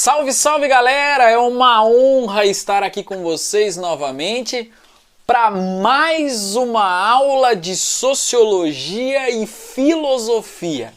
Salve, salve galera! É uma honra estar aqui com vocês novamente para mais uma aula de sociologia e filosofia.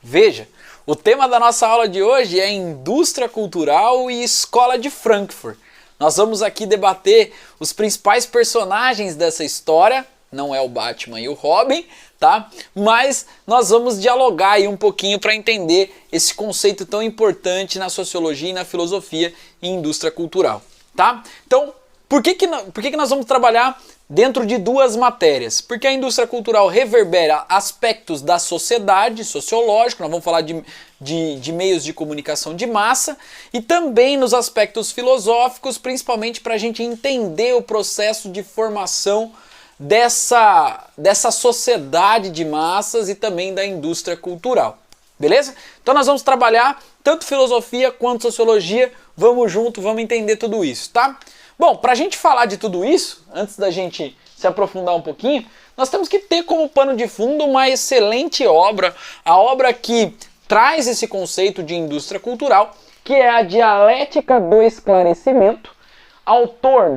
Veja, o tema da nossa aula de hoje é indústria cultural e escola de Frankfurt. Nós vamos aqui debater os principais personagens dessa história, não é o Batman e o Robin, tá? Mas nós vamos dialogar aí um pouquinho para entender esse conceito tão importante na sociologia e na filosofia e indústria cultural, tá? Então, por que nós vamos trabalhar dentro de duas matérias? Porque a indústria cultural reverbera aspectos da sociedade, sociológico, nós vamos falar de meios de comunicação de massa, e também nos aspectos filosóficos, principalmente para a gente entender o processo de formação dessa sociedade de massas e também da indústria cultural, beleza? Então nós vamos trabalhar tanto filosofia quanto sociologia, vamos junto, vamos entender tudo isso, tá? Bom, para a gente falar de tudo isso, antes da gente se aprofundar um pouquinho, nós temos que ter como pano de fundo uma excelente obra, a obra que traz esse conceito de indústria cultural, que é a Dialética do Esclarecimento,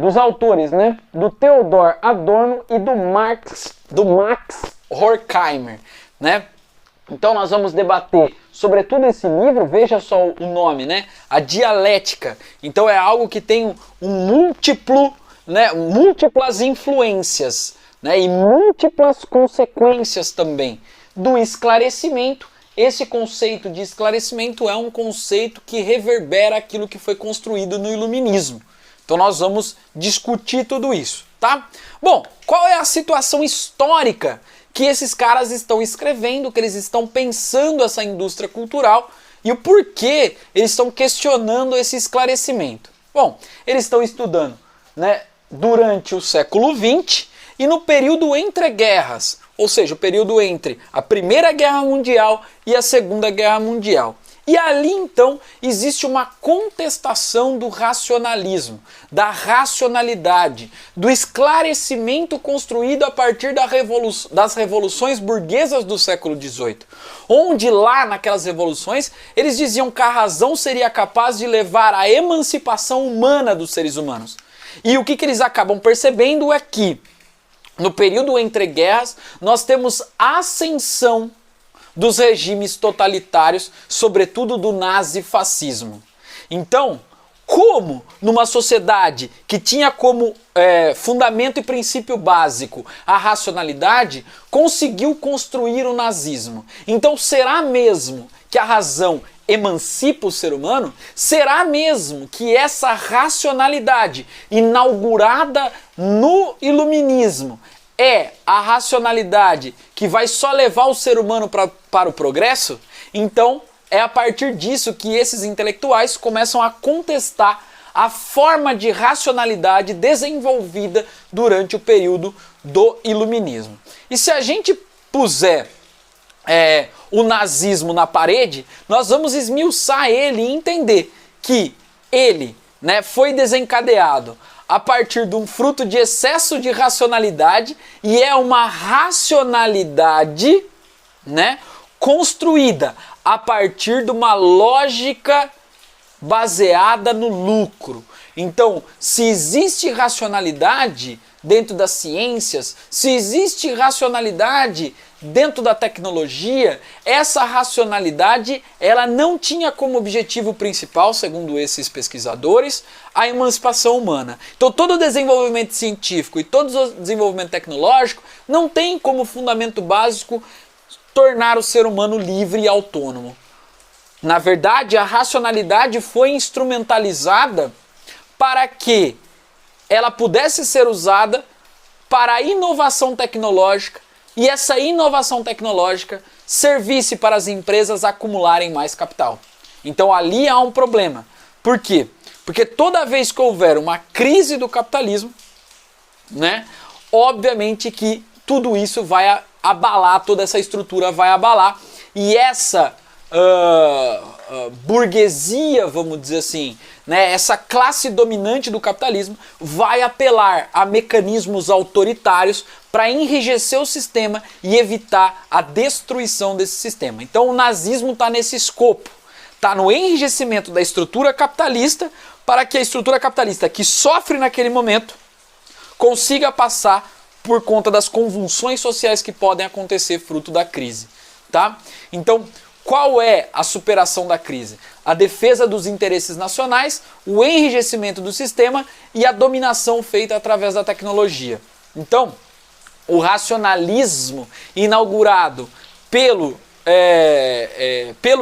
dos autores, né, do Theodor Adorno e do Max Horkheimer, né? Então nós vamos debater sobretudo esse livro, veja só o nome, né? A dialética. Então é algo que tem múltiplas influências, né, e múltiplas consequências também do esclarecimento. Esse conceito de esclarecimento é um conceito que reverbera aquilo que foi construído no iluminismo. Então nós vamos discutir tudo isso, tá? Bom, qual é a situação histórica que esses caras estão escrevendo, que eles estão pensando essa indústria cultural e o porquê eles estão questionando esse esclarecimento? Bom, eles estão estudando, né, durante o século XX e no período entre guerras, ou seja, o período entre a Primeira Guerra Mundial e a Segunda Guerra Mundial. E ali então existe uma contestação do racionalismo, da racionalidade, do esclarecimento construído a partir das revoluções burguesas do século XVIII. Onde lá naquelas revoluções eles diziam que a razão seria capaz de levar à emancipação humana dos seres humanos. E o que eles acabam percebendo é que no período entre guerras nós temos ascensão dos regimes totalitários, sobretudo do nazifascismo. Então, como numa sociedade que tinha como fundamento e princípio básico a racionalidade, conseguiu construir o nazismo? Então, será mesmo que a razão emancipa o ser humano? Será mesmo que essa racionalidade inaugurada no iluminismo é a racionalidade que vai só levar o ser humano para o progresso? Então é a partir disso que esses intelectuais começam a contestar a forma de racionalidade desenvolvida durante o período do iluminismo. E se a gente puser o nazismo na parede, nós vamos esmiuçar ele e entender que ele, né, foi desencadeado a partir de um fruto de excesso de racionalidade, e é uma racionalidade, né, construída a partir de uma lógica baseada no lucro. Então, se existe racionalidade dentro das ciências, se existe racionalidade dentro da tecnologia, essa racionalidade ela não tinha como objetivo principal, segundo esses pesquisadores, a emancipação humana. Então todo o desenvolvimento científico e todo o desenvolvimento tecnológico não tem como fundamento básico tornar o ser humano livre e autônomo. Na verdade, a racionalidade foi instrumentalizada para que ela pudesse ser usada para a inovação tecnológica, e essa inovação tecnológica servisse para as empresas acumularem mais capital. Então ali há um problema. Por quê? Porque toda vez que houver uma crise do capitalismo, né, obviamente que tudo isso vai abalar, toda essa estrutura vai abalar, e essa burguesia, vamos dizer assim, né, essa classe dominante do capitalismo vai apelar a mecanismos autoritários para enrijecer o sistema e evitar a destruição desse sistema. Então o nazismo está nesse escopo, está no enrijecimento da estrutura capitalista para que a estrutura capitalista que sofre naquele momento consiga passar por conta das convulsões sociais que podem acontecer fruto da crise, tá? Então, qual é a superação da crise? A defesa dos interesses nacionais, o enrijecimento do sistema e a dominação feita através da tecnologia. Então, o racionalismo inaugurado pelo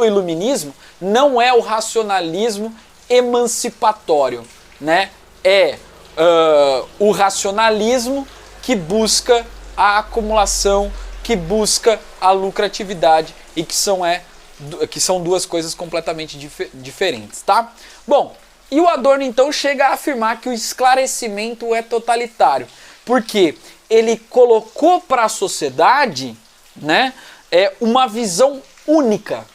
iluminismo não é o racionalismo emancipatório, né? O racionalismo que busca a acumulação, que busca a lucratividade e que são duas coisas completamente diferentes, tá? Bom, e o Adorno então chega a afirmar que o esclarecimento é totalitário, porque ele colocou para a sociedade, né, uma visão única.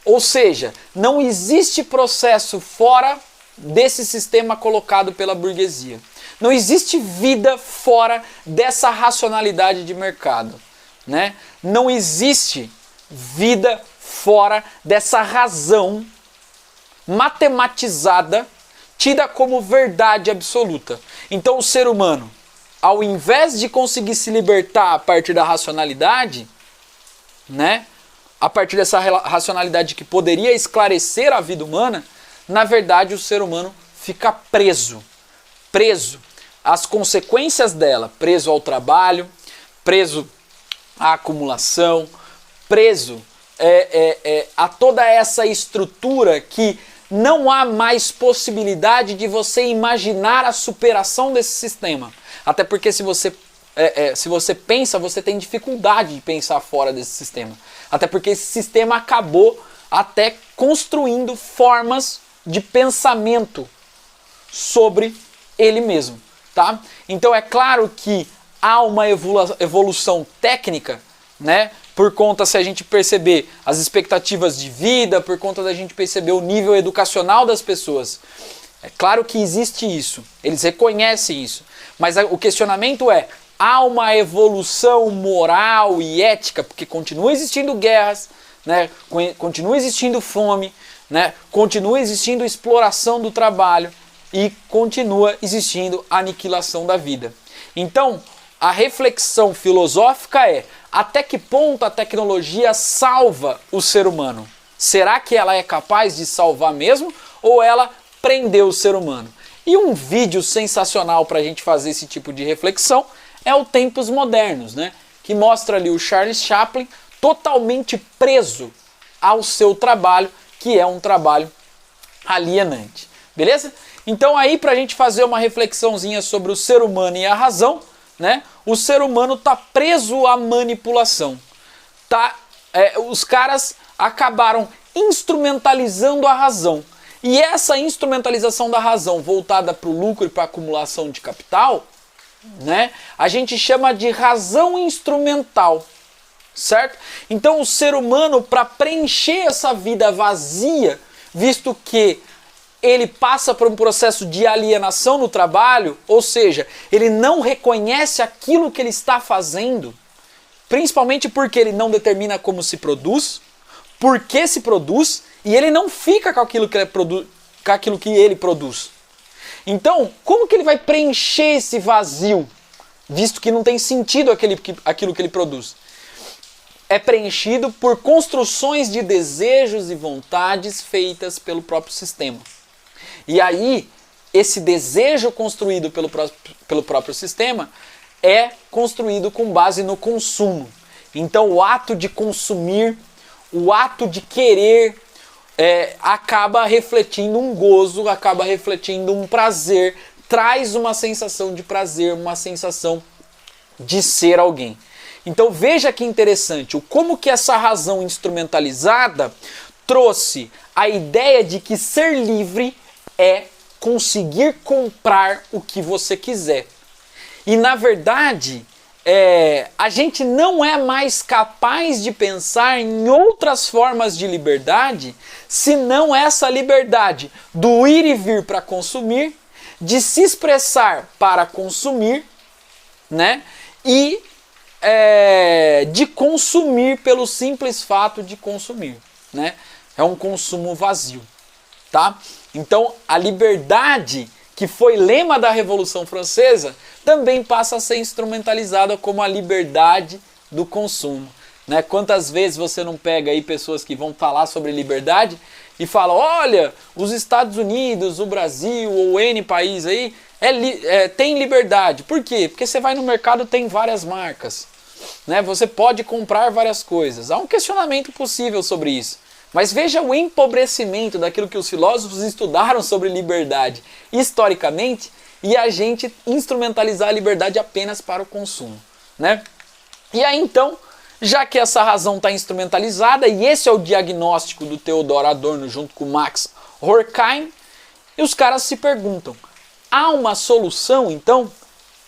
Ou seja, não existe processo fora desse sistema colocado pela burguesia. Não existe vida fora dessa racionalidade de mercado, né? Não existe vida fora dessa razão matematizada, tida como verdade absoluta. Então o ser humano, ao invés de conseguir se libertar a partir da racionalidade, né, a partir dessa racionalidade que poderia esclarecer a vida humana, na verdade o ser humano fica preso às consequências dela, preso ao trabalho, preso à acumulação, preso a toda essa estrutura que não há mais possibilidade de você imaginar a superação desse sistema. Até porque se você pensa, você tem dificuldade de pensar fora desse sistema. Até porque esse sistema acabou até construindo formas de pensamento sobre ele mesmo, tá? Então é claro que há uma evolução técnica, né? Por conta, se a gente perceber as expectativas de vida, por conta da gente perceber o nível educacional das pessoas. É claro que existe isso, eles reconhecem isso, mas o questionamento há uma evolução moral e ética, porque continua existindo guerras, né? Continua existindo fome, né? Continua existindo exploração do trabalho e continua existindo a aniquilação da vida. Então, a reflexão filosófica até que ponto a tecnologia salva o ser humano? Será que ela é capaz de salvar mesmo ou ela prendeu o ser humano? E um vídeo sensacional para a gente fazer esse tipo de reflexão é o Tempos Modernos, né? Que mostra ali o Charles Chaplin totalmente preso ao seu trabalho, que é um trabalho alienante. Beleza? Então aí, para a gente fazer uma reflexãozinha sobre o ser humano e a razão, né? O ser humano está preso à manipulação. Os caras acabaram instrumentalizando a razão. E essa instrumentalização da razão voltada para o lucro e para a acumulação de capital, né, a gente chama de razão instrumental, certo? Então o ser humano, para preencher essa vida vazia, visto que ele passa por um processo de alienação no trabalho, ou seja, ele não reconhece aquilo que ele está fazendo, principalmente porque ele não determina como se produz, por que se produz, e ele não fica com aquilo que ele produz. Então, como que ele vai preencher esse vazio, visto que não tem sentido aquilo que ele produz? É preenchido por construções de desejos e vontades feitas pelo próprio sistema. E aí, esse desejo construído pelo próprio sistema é construído com base no consumo. Então, o ato de consumir, o ato de querer, acaba refletindo um gozo, acaba refletindo um prazer, traz uma sensação de prazer, uma sensação de ser alguém. Então veja que interessante, como que essa razão instrumentalizada trouxe a ideia de que ser livre é conseguir comprar o que você quiser. E na verdade, a gente não é mais capaz de pensar em outras formas de liberdade, senão essa liberdade do ir e vir para consumir, de se expressar para consumir, né? E de consumir pelo simples fato de consumir, né? é um consumo vazio, tá? Então a liberdade, que foi lema da Revolução Francesa, também passa a ser instrumentalizada como a liberdade do consumo, né? Quantas vezes você não pega aí pessoas que vão falar sobre liberdade e falam, olha, os Estados Unidos, o Brasil ou N país aí tem liberdade. Por quê? Porque você vai no mercado, tem várias marcas, né? Você pode comprar várias coisas. Há um questionamento possível sobre isso. Mas veja o empobrecimento daquilo que os filósofos estudaram sobre liberdade historicamente e a gente instrumentalizar a liberdade apenas para o consumo, né? E aí então, já que essa razão está instrumentalizada, e esse é o diagnóstico do Theodor Adorno junto com Max Horkheim, e os caras se perguntam, há uma solução então,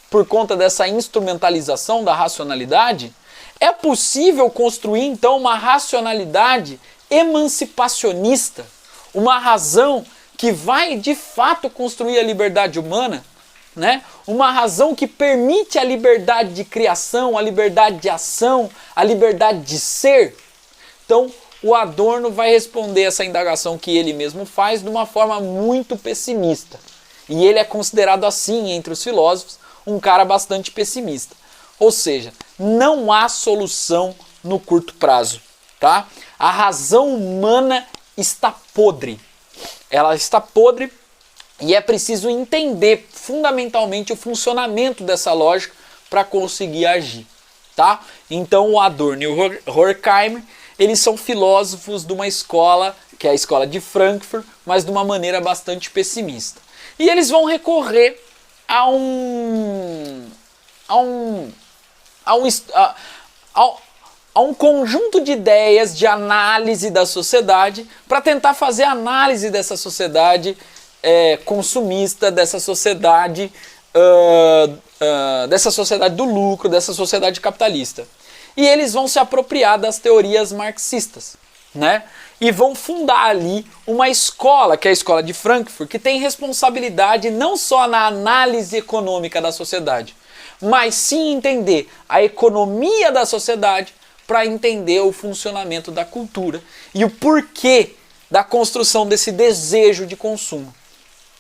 por conta dessa instrumentalização da racionalidade? É possível construir então uma racionalidade emancipacionista, uma razão que vai de fato construir a liberdade humana, né? Uma razão que permite a liberdade de criação, a liberdade de ação, a liberdade de ser? Então, o Adorno vai responder essa indagação que ele mesmo faz de uma forma muito pessimista. E ele é considerado assim, entre os filósofos, um cara bastante pessimista. Ou seja, não há solução no curto prazo, tá? A razão humana está podre. Ela está podre e é preciso entender fundamentalmente o funcionamento dessa lógica para conseguir agir, tá? Então o Adorno e o Horkheimer, eles são filósofos de uma escola, que é a escola de Frankfurt, mas de uma maneira bastante pessimista. E eles vão recorrer a um conjunto de ideias de análise da sociedade para tentar fazer análise dessa sociedade consumista, dessa sociedade do lucro, dessa sociedade capitalista. E eles vão se apropriar das teorias marxistas, né? E vão fundar ali uma escola, que é a escola de Frankfurt, que tem responsabilidade não só na análise econômica da sociedade, mas sim entender a economia da sociedade para entender o funcionamento da cultura e o porquê da construção desse desejo de consumo,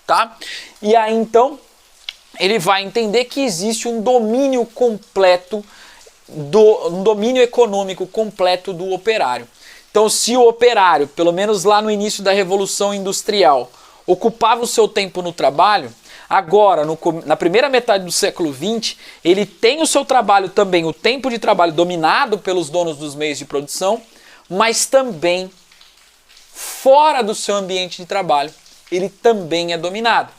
tá? E aí então ele vai entender que existe um domínio completo, um domínio econômico completo do operário. Então, se o operário, pelo menos lá no início da Revolução Industrial, ocupava o seu tempo no trabalho, agora, na primeira metade do século XX, ele tem o seu trabalho também, o tempo de trabalho dominado pelos donos dos meios de produção, mas também, fora do seu ambiente de trabalho, ele também é dominado.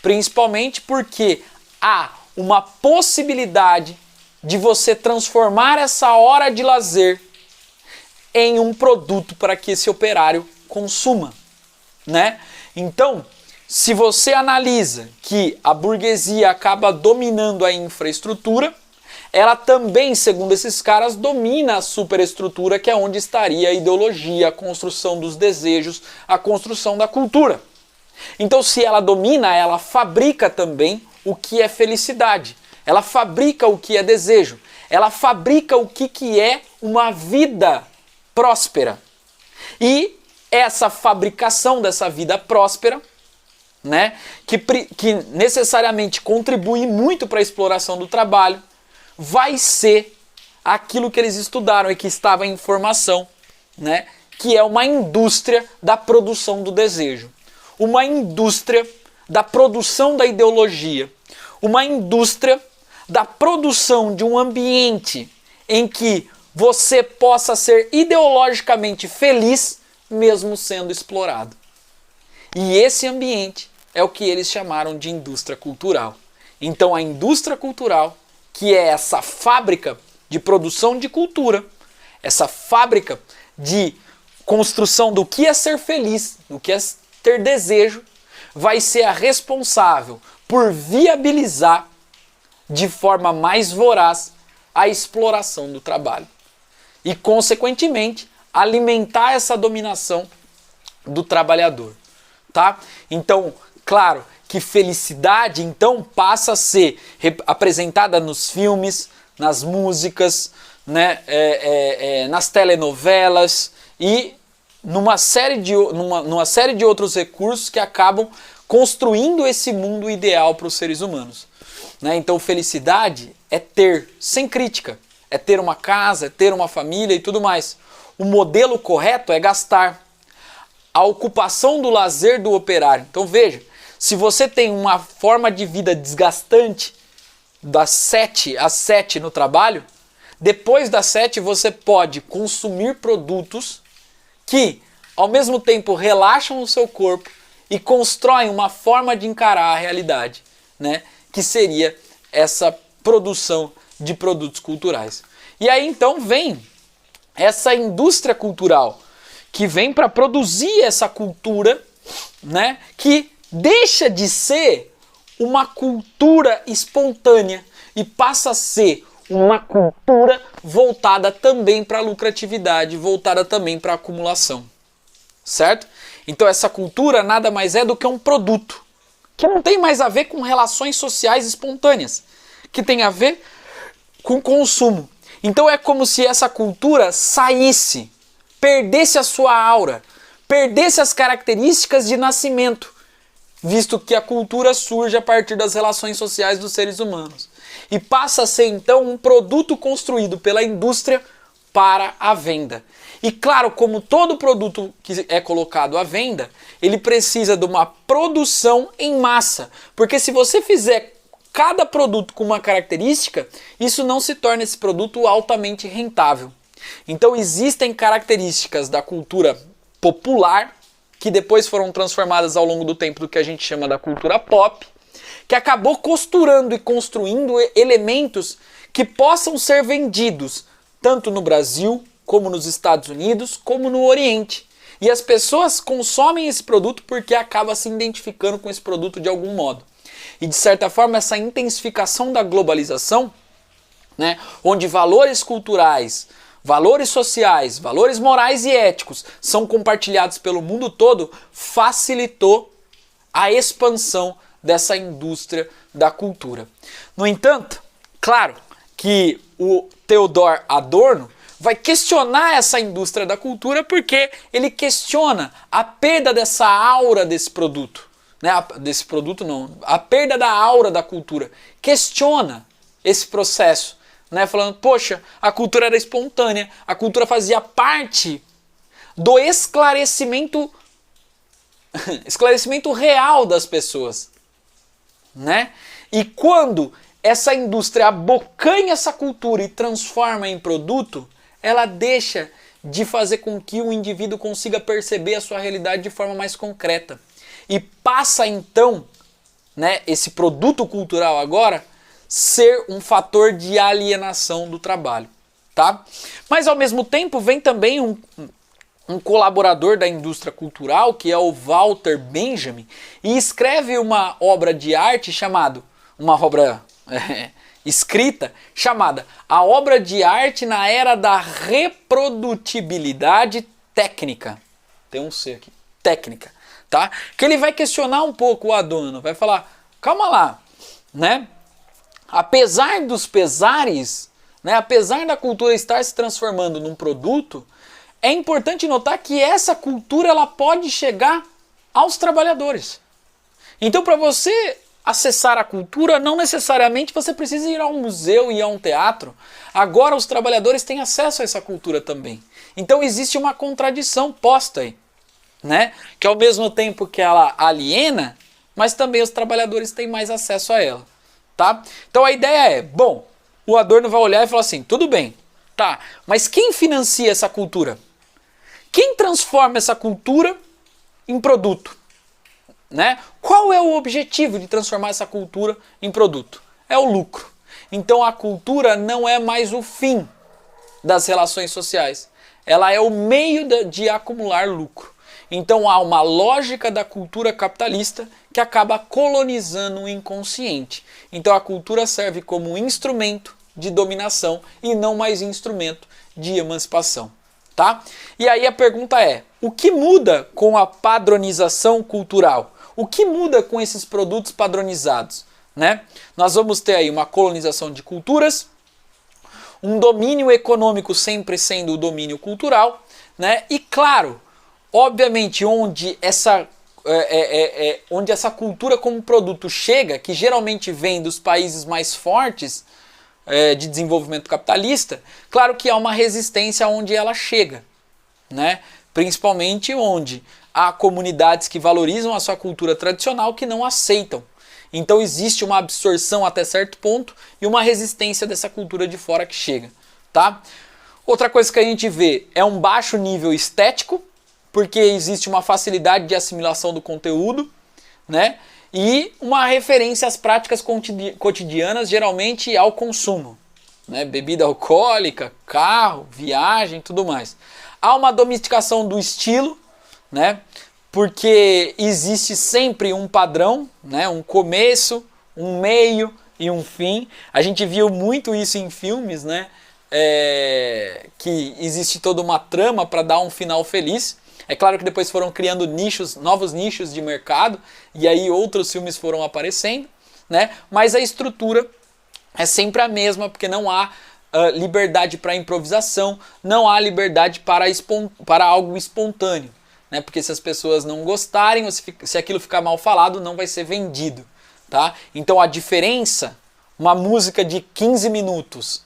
Principalmente porque há uma possibilidade de você transformar essa hora de lazer em um produto para que esse operário consuma, né? Então, se você analisa que a burguesia acaba dominando a infraestrutura, ela também, segundo esses caras, domina a superestrutura, que é onde estaria a ideologia, a construção dos desejos, a construção da cultura. Então, se ela domina, ela fabrica também o que é felicidade, ela fabrica o que é desejo, ela fabrica o que é uma vida próspera. E essa fabricação dessa vida próspera, né, que necessariamente contribui muito para a exploração do trabalho, vai ser aquilo que eles estudaram e que estava em formação, né, que é uma indústria da produção do desejo, uma indústria da produção da ideologia, uma indústria da produção de um ambiente em que você possa ser ideologicamente feliz mesmo sendo explorado. E esse ambiente é o que eles chamaram de indústria cultural. Então a indústria cultural, que é essa fábrica de produção de cultura, essa fábrica de construção do que é ser feliz, do que é ter desejo, vai ser a responsável por viabilizar de forma mais voraz a exploração do trabalho. E, consequentemente, alimentar essa dominação do trabalhador, tá? Então, claro que felicidade, então, passa a ser apresentada nos filmes, nas músicas, né, nas telenovelas e numa série de outros recursos que acabam construindo esse mundo ideal para os seres humanos. Né? Então, felicidade é ter, sem crítica. É ter uma casa, é ter uma família e tudo mais. O modelo correto é gastar. A ocupação do lazer do operário. Então, veja, se você tem uma forma de vida desgastante, das 7 às 7 no trabalho, depois das 7 você pode consumir produtos que, ao mesmo tempo, relaxam o seu corpo e constroem uma forma de encarar a realidade, né? Que seria essa produção de produtos culturais. E aí então vem essa indústria cultural que vem para produzir essa cultura, né? Que deixa de ser uma cultura espontânea e passa a ser uma cultura voltada também para a lucratividade, voltada também para a acumulação. Certo? Então essa cultura nada mais é do que um produto, que não tem mais a ver com relações sociais espontâneas, que tem a ver com consumo. Então é como se essa cultura saísse, perdesse a sua aura, perdesse as características de nascimento, visto que a cultura surge a partir das relações sociais dos seres humanos. E passa a ser então um produto construído pela indústria para a venda. E claro, como todo produto que é colocado à venda, ele precisa de uma produção em massa. Porque se você fizer cada produto com uma característica, isso não se torna esse produto altamente rentável. Então existem características da cultura popular, que depois foram transformadas ao longo do tempo do que a gente chama da cultura pop, que acabou costurando e construindo elementos que possam ser vendidos tanto no Brasil, como nos Estados Unidos, como no Oriente. E as pessoas consomem esse produto porque acabam se identificando com esse produto de algum modo. E de certa forma essa intensificação da globalização, né, onde valores culturais, valores sociais, valores morais e éticos são compartilhados pelo mundo todo, facilitou a expansão dessa indústria da cultura. No entanto, claro que o Theodor Adorno vai questionar essa indústria da cultura porque ele questiona a perda dessa aura desse produto. Né? Desse produto não, a perda da aura da cultura. Questiona esse processo, né? Falando, poxa, a cultura era espontânea, a cultura fazia parte do esclarecimento real das pessoas. Né? E quando essa indústria abocanha essa cultura e transforma em produto, ela deixa de fazer com que o indivíduo consiga perceber a sua realidade de forma mais concreta. E passa então, né, esse produto cultural agora, ser um fator de alienação do trabalho. Tá? Mas ao mesmo tempo vem também um colaborador da indústria cultural, que é o Walter Benjamin, e escreve uma obra de arte chamada, uma obra escrita, chamada A Obra de Arte na Era da Reprodutibilidade Técnica. Tem um C aqui, técnica, tá? Que ele vai questionar um pouco o Adorno, vai falar, calma lá, né? Apesar dos pesares, né, apesar da cultura estar se transformando num produto, é importante notar que essa cultura ela pode chegar aos trabalhadores. Então, para você acessar a cultura, não necessariamente você precisa ir a um museu e a um teatro. Agora os trabalhadores têm acesso a essa cultura também. Então existe uma contradição posta aí, né? Que ao mesmo tempo que ela aliena, mas também os trabalhadores têm mais acesso a ela. Tá? Então a ideia é, bom, o Adorno vai olhar e falar assim, tudo bem, tá, mas quem financia essa cultura? Quem transforma essa cultura em produto? Né? Qual é o objetivo de transformar essa cultura em produto? É o lucro. Então a cultura não é mais o fim das relações sociais. Ela é o meio de acumular lucro. Então há uma lógica da cultura capitalista que acaba colonizando o inconsciente. Então a cultura serve como instrumento de dominação e não mais instrumento de emancipação. Tá? E aí a pergunta é, o que muda com a padronização cultural? O que muda com esses produtos padronizados? Né? Nós vamos ter aí uma colonização de culturas, um domínio econômico sempre sendo o domínio cultural, né? E claro, Obviamente, onde essa cultura como produto chega, que geralmente vem dos países mais fortes de desenvolvimento capitalista, claro que há uma resistência onde ela chega, né? Principalmente onde há comunidades que valorizam a sua cultura tradicional que não aceitam. Então existe uma absorção até certo ponto e uma resistência dessa cultura de fora que chega, tá? Outra coisa que a gente vê é um baixo nível estético, porque existe uma facilidade de assimilação do conteúdo, né? E uma referência às práticas cotidianas, geralmente ao consumo, né? Bebida alcoólica, carro, viagem, tudo mais. Há uma domesticação do estilo, né? Porque existe sempre um padrão, né? Um começo, um meio e um fim. A gente viu muito isso em filmes, né? Que existe toda uma trama para dar um final feliz. É claro que depois foram criando novos nichos de mercado, e aí outros filmes foram aparecendo, né? Mas a estrutura é sempre a mesma, porque não há liberdade para improvisação, não há liberdade para algo espontâneo, né? Porque se as pessoas não gostarem, ou se aquilo ficar mal falado, não vai ser vendido, tá? Então a diferença, uma música de 15 minutos,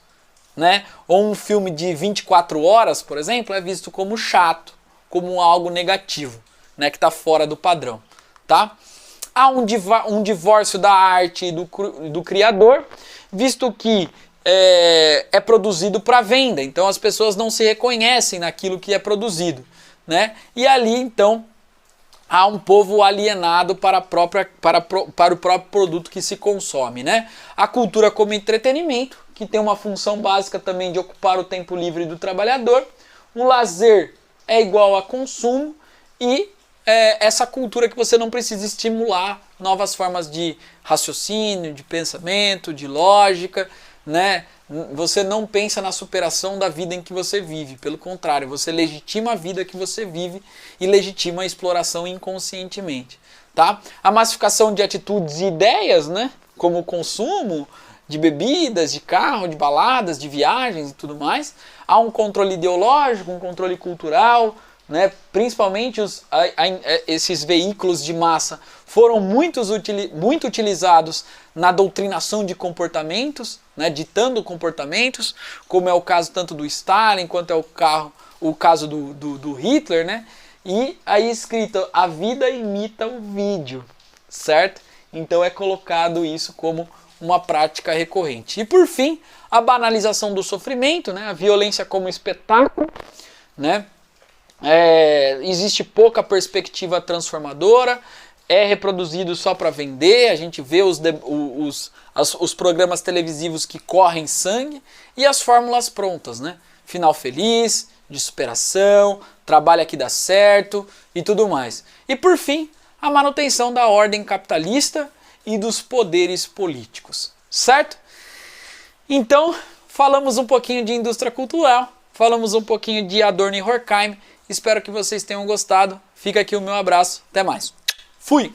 né? Ou um filme de 24 horas, por exemplo, é visto como chato, como algo negativo, né, que está fora do padrão, tá? Há um divórcio da arte e do criador, visto que é produzido para venda, então as pessoas não se reconhecem naquilo que é produzido, né? E ali, então, há um povo alienado para o próprio produto que se consome, né? A cultura como entretenimento, que tem uma função básica também de ocupar o tempo livre do trabalhador, o lazer é igual a consumo e essa cultura que você não precisa estimular novas formas de raciocínio, de pensamento, de lógica, né? Você não pensa na superação da vida em que você vive, pelo contrário, você legitima a vida que você vive e legitima a exploração inconscientemente, tá? A massificação de atitudes e ideias, né? Como o consumo de bebidas, de carro, de baladas, de viagens e tudo mais. Há um controle ideológico, um controle cultural, né? Principalmente esses veículos de massa foram muito utilizados na doutrinação de comportamentos, né? Ditando comportamentos, como é o caso tanto do Stalin quanto é o caso do Hitler, né? E aí escrito, a vida imita o vídeo, certo? Então é colocado isso como uma prática recorrente. E por fim, a banalização do sofrimento, né? A violência como espetáculo, né? Existe pouca perspectiva transformadora, é reproduzido só para vender, a gente vê os programas televisivos que correm sangue e as fórmulas prontas, né? Final feliz, de superação, trabalha que dá certo e tudo mais. E por fim, a manutenção da ordem capitalista e dos poderes políticos, certo? Então, falamos um pouquinho de indústria cultural, falamos um pouquinho de Adorno e Horkheim, espero que vocês tenham gostado, fica aqui o meu abraço, até mais, fui!